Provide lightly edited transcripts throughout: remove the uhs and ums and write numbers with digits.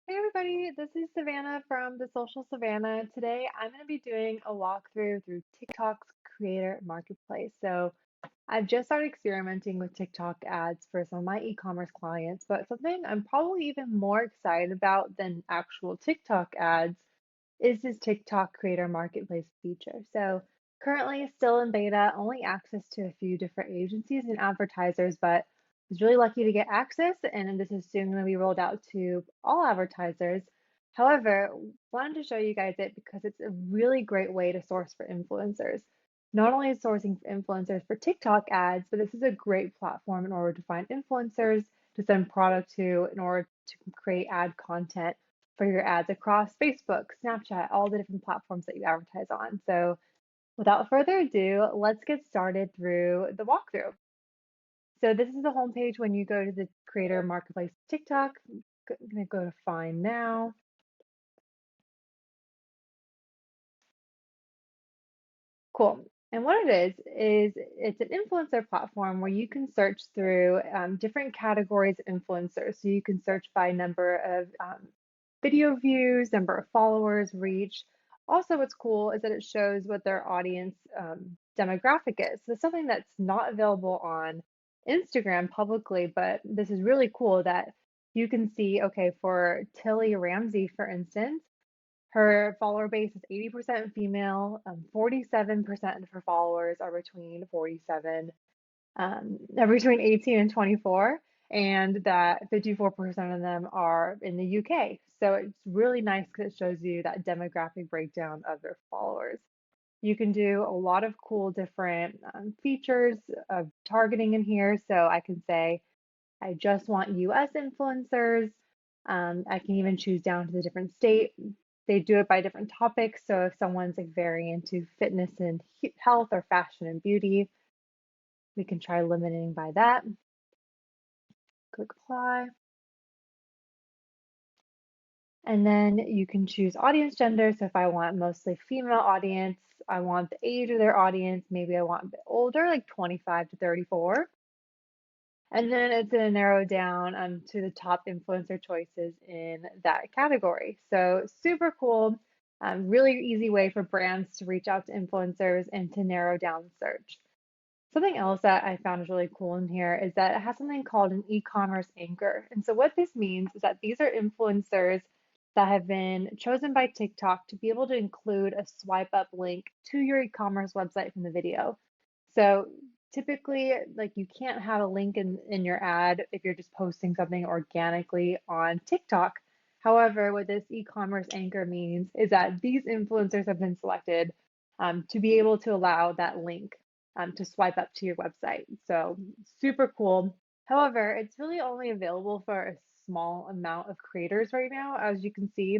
Hey everybody, this is Savannah from the Social Savannah. Today I'm going to be doing a walkthrough through TikTok's creator marketplace. So I've just started experimenting with TikTok ads for some of my e-commerce clients, but something I'm probably even more excited about than actual TikTok ads is this TikTok creator marketplace feature. So currently it's still in beta, only access to a few different agencies and advertisers, but I was really lucky to get access, and this is soon going to be rolled out to all advertisers. However, wanted to show you guys it because it's a really great way to source for influencers. Not only is sourcing for influencers for TikTok ads, but this is a great platform in order to find influencers to send product to in order to create ad content for your ads across Facebook, Snapchat, all the different platforms that you advertise on. So without further ado, let's get started through the walkthrough. So this is the homepage when you go to the Creator Marketplace TikTok. I'm gonna go to Find Now. Cool. And what it is it's an influencer platform where you can search through different categories of influencers. So you can search by number of video views, number of followers, reach. Also, what's cool is that it shows what their audience demographic is. So something that's not available on Instagram publicly, but this is really cool that you can see, okay, for Tilly Ramsey, for instance, her follower base is 80% female. 47% of her followers are between 18 and 24, and that 54% of them are in the UK. So it's really nice because it shows you that demographic breakdown of their followers. You can do a lot of cool different features of targeting in here. So I can say, I just want US influencers. I can even choose down to the different state. They do it by different topics. So if someone's like very into fitness and health or fashion and beauty, we can try limiting by that. Click apply. And then you can choose audience gender. So if I want mostly female audience, I want the age of their audience. Maybe I want a bit older, like 25 to 34. And then it's going to narrow down to the top influencer choices in that category. So super cool, really easy way for brands to reach out to influencers and to narrow down the search. Something else that I found is really cool in here is that it has something called an e-commerce anchor. And so what this means is that these are influencers that have been chosen by TikTok to be able to include a swipe up link to your e-commerce website from the video. So typically, like you can't have a link in your ad if you're just posting something organically on TikTok. However, what this e-commerce anchor means is that these influencers have been selected to be able to allow that link to swipe up to your website. So super cool. However, it's really only available for a small amount of creators right now. As you can see,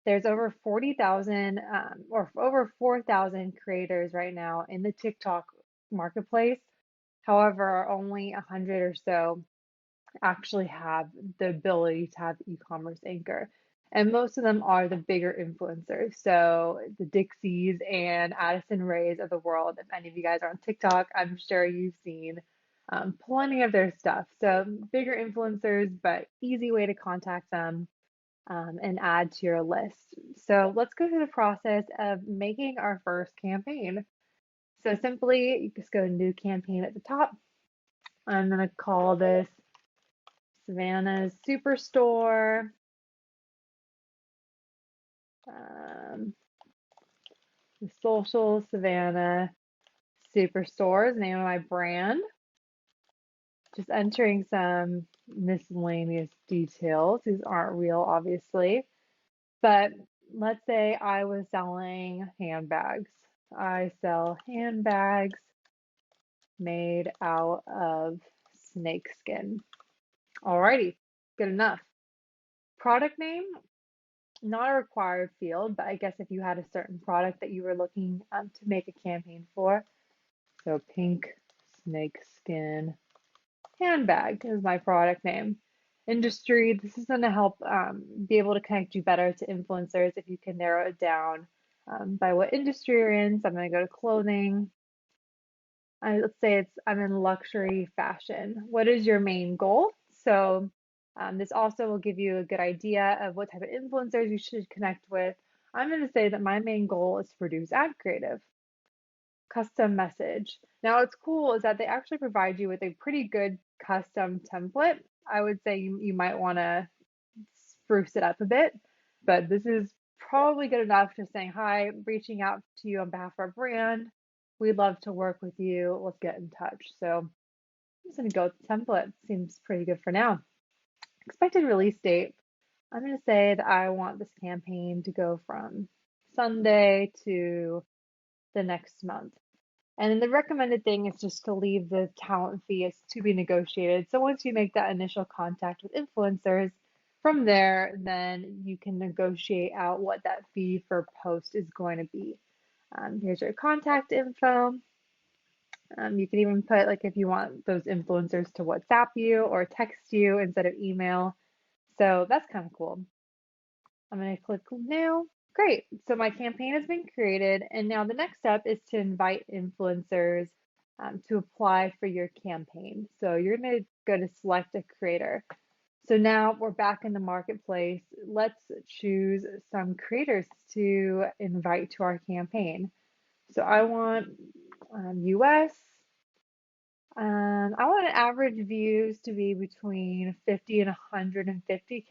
there's over 40,000 or over 4,000 creators right now in the TikTok marketplace. However, only 100 or so actually have the ability to have e-commerce anchor. And most of them are the bigger influencers. So the Dixies and Addison Rays of the world. If any of you guys are on TikTok, I'm sure you've seen plenty of their stuff. So bigger influencers, but easy way to contact them and add to your list. So let's go through the process of making our first campaign. So simply, you just go to new campaign at the top. I'm going to call this Savannah's Superstore. The Social Savannah Superstore is the name of my brand. Just entering some miscellaneous details. These aren't real, obviously. But let's say I was selling handbags. I sell handbags made out of snakeskin. Alrighty, good enough. Product name, not a required field, but I guess if you had a certain product that you were looking to make a campaign for. So pink snakeskin handbag is my product name. Industry, this is going to help be able to connect you better to influencers if you can narrow it down by what industry you're in. So I'm going to go to clothing. Let's say I'm in luxury fashion. What is your main goal? So This also will give you a good idea of what type of influencers you should connect with. I'm going to say that my main goal is to produce ad creative, custom message. Now, what's cool is that they actually provide you with a pretty good custom template. I would say you might want to spruce it up a bit, but this is probably good enough just saying, hi, reaching out to you on behalf of our brand. We'd love to work with you. Let's get in touch. So I'm just going to go with the template. Seems pretty good for now. Expected release date. I'm going to say that I want this campaign to go from Sunday to the next month. And then the recommended thing is just to leave the talent fee as to be negotiated. So once you make that initial contact with influencers, from there, then you can negotiate out what that fee for post is going to be. Here's your contact info. You can even put, like, if you want those influencers to WhatsApp you or text you instead of email. So that's kind of cool. I'm going to click new. Great. So my campaign has been created. And now the next step is to invite influencers to apply for your campaign. So you're going to go to select a creator. So now we're back in the marketplace. Let's choose some creators to invite to our campaign. So I want US. I want an average views to be between 50 and 150K.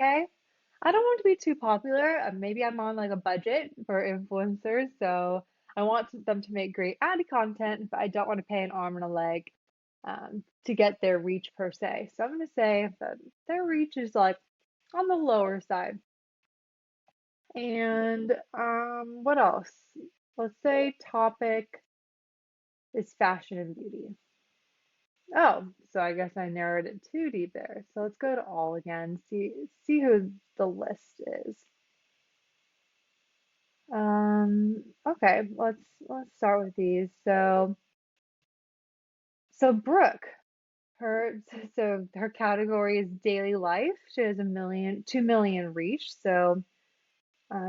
I don't want to be too popular. Maybe I'm on like a budget for influencers, so I want them to make great ad content, but I don't want to pay an arm and a leg to get their reach per se. So I'm going to say that their reach is like on the lower side. And what else? Let's say topic is fashion and beauty. Oh, so I guess I narrowed it too deep there. So let's go to all again, see who the list is. Okay, let's start with these. So Brooke, her so her category is daily life. She has 2 million reach, so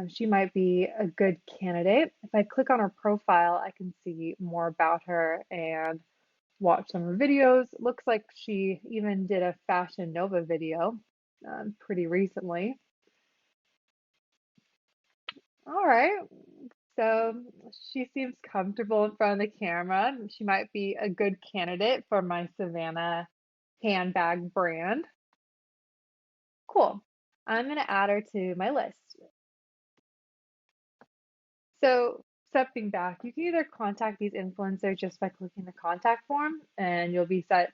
she might be a good candidate. If I click on her profile, I can see more about her and watch some of her videos. Looks like she even did a Fashion Nova video pretty recently. All right. So she seems comfortable in front of the camera. She might be a good candidate for my Savannah handbag brand. Cool. I'm going to add her to my list. So stepping back, you can either contact these influencers just by clicking the contact form and you'll be set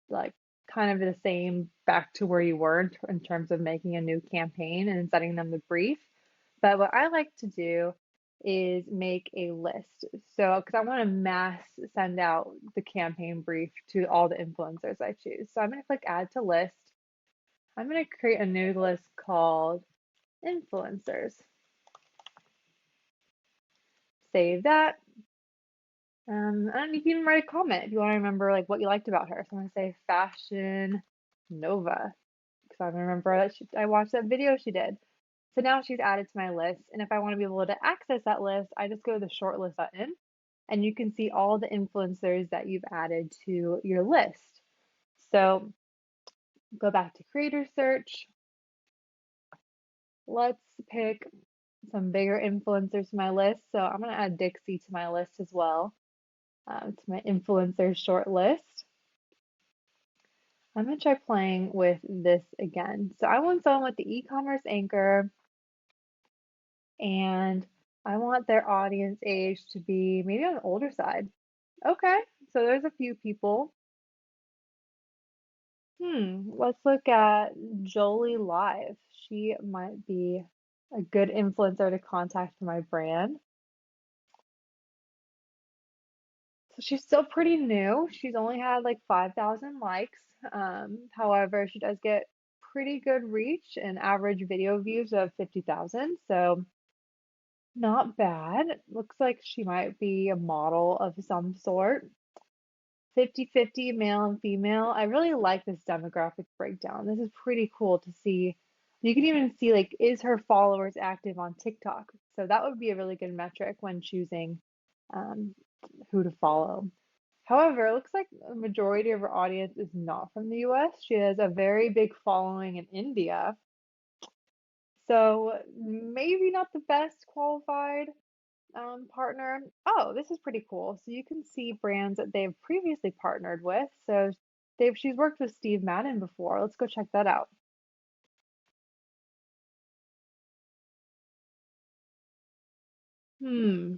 like kind of the same back to where you were in terms of making a new campaign and setting them the brief. But what I like to do is make a list. So, because I want to mass send out the campaign brief to all the influencers I choose. So I'm going to click add to list. I'm going to create a new list called influencers. Save that. And you can even write a comment if you want to remember like what you liked about her. So I'm going to say Fashion Nova because I remember that I watched that video she did. So now she's added to my list. And if I want to be able to access that list, I just go to the shortlist button and you can see all the influencers that you've added to your list. So go back to creator search. Let's pick some bigger influencers to my list. So I'm going to add Dixie to my list as well, to my influencers short list. I'm going to try playing with this again. So I want someone with the e-commerce anchor and I want their audience age to be maybe on the older side. Okay, so there's a few people. Let's look at Jolie Live. She might be a good influencer to contact for my brand. So she's still pretty new. She's only had like 5,000 likes. However, she does get pretty good reach and average video views of 50,000. So not bad. Looks like she might be a model of some sort. 50-50 male and female. I really like this demographic breakdown. This is pretty cool to see. You can even see like, is her followers active on TikTok? So that would be a really good metric when choosing who to follow. However, it looks like a majority of her audience is not from the US. She has a very big following in India. So maybe not the best qualified partner. Oh, this is pretty cool. So you can see brands that they've previously partnered with. So she's worked with Steve Madden before. Let's go check that out. Hmm.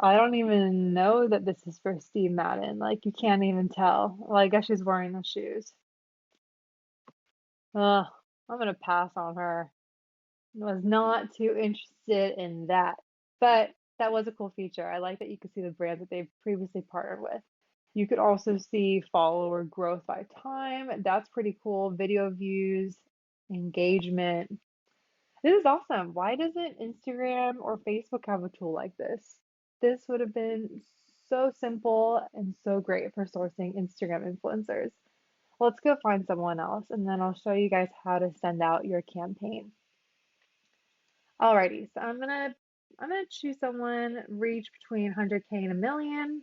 I don't even know that this is for Steve Madden. Like you can't even tell. Well, I guess she's wearing the shoes. Ugh, I'm gonna pass on her. Was not too interested in that. But that was a cool feature. I like that you could see the brands that they've previously partnered with. You could also see follower growth by time. That's pretty cool. Video views, engagement. This is awesome. Why doesn't Instagram or Facebook have a tool like this? This would have been so simple and so great for sourcing Instagram influencers. Let's go find someone else and then I'll show you guys how to send out your campaign. Alrighty, so I'm gonna choose someone reach between 100K and a million,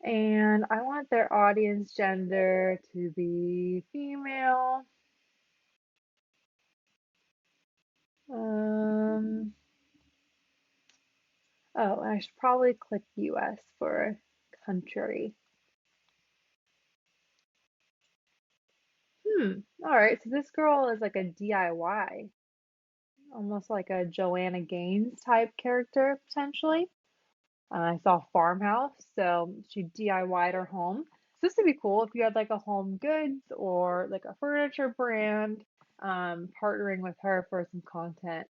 and I want their audience gender to be female. Um, oh, I should probably click US for country. All right, so this girl is like a DIY, almost like a Joanna Gaines type character potentially. I saw farmhouse, so she DIY'd her home. So this would be cool if you had like a home goods or like a furniture brand, partnering with her for some content.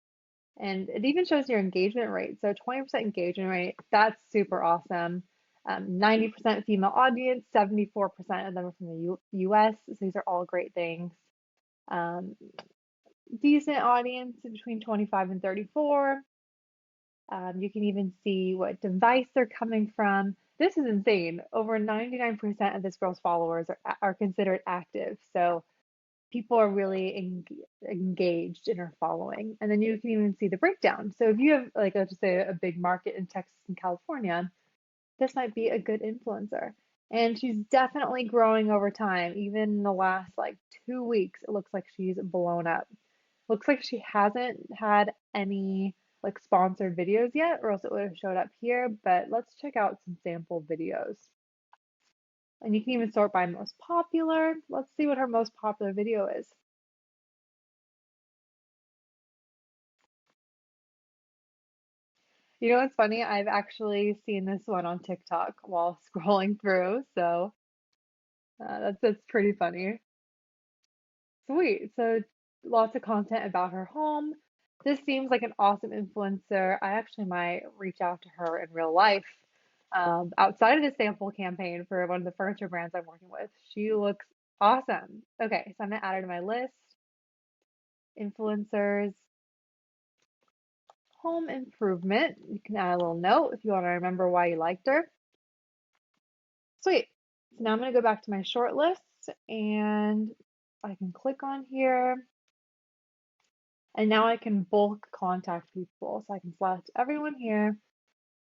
And it even shows your engagement rate. So 20% engagement rate, that's super awesome. 90% female audience, 74% of them are from the US. So these are all great things. Um, Decent audience between 25 and 34. You can even see what device they're coming from. This is insane. Over 99% of this girl's followers are considered active. So people are really engaged in her following. And then you can even see the breakdown. So if you have, like, let's just say a big market in Texas and California, this might be a good influencer. And she's definitely growing over time. Even in the last like 2 weeks, it looks like she's blown up. Looks like she hasn't had any like sponsored videos yet, or else it would have showed up here. But let's check out some sample videos. And you can even sort by most popular. Let's see what her most popular video is. You know what's funny? I've actually seen this one on TikTok while scrolling through, so that's pretty funny. Sweet. So lots of content about her home. This seems like an awesome influencer. I actually might reach out to her in real life, outside of the sample campaign for one of the furniture brands I'm working with. She looks awesome. Okay, so I'm gonna add her to my list. Influencers, home improvement. You can add a little note if you want to remember why you liked her. Sweet. So now I'm gonna go back to my short list and I can click on here. And now I can bulk contact people. So I can select everyone here.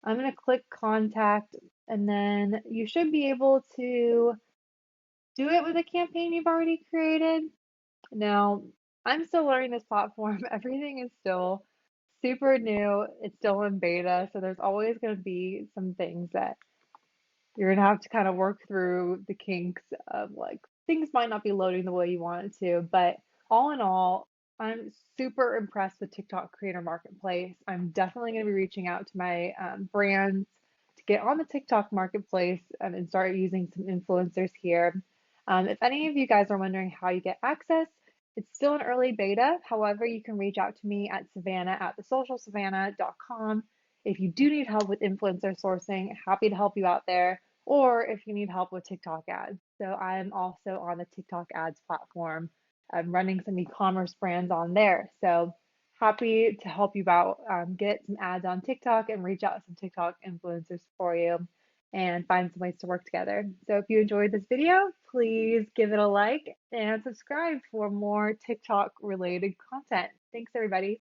I'm going to click contact, and then you should be able to do it with a campaign you've already created. Now, I'm still learning this platform. Everything is still super new. It's still in beta. So there's always going to be some things that you're gonna have to kind of work through the kinks of like things might not be loading the way you want it to, but all in all, I'm super impressed with TikTok Creator Marketplace. I'm definitely gonna be reaching out to my brands to get on the TikTok Marketplace and start using some influencers here. If any of you guys are wondering how you get access, it's still an early beta. However, you can reach out to me at Savannah at thesocialsavannah.com. If you do need help with influencer sourcing, happy to help you out there, or if you need help with TikTok ads. So I'm also on the TikTok ads platform. I'm running some e-commerce brands on there. So happy to help you out, get some ads on TikTok and reach out to some TikTok influencers for you and find some ways to work together. So if you enjoyed this video, please give it a like and subscribe for more TikTok related content. Thanks everybody.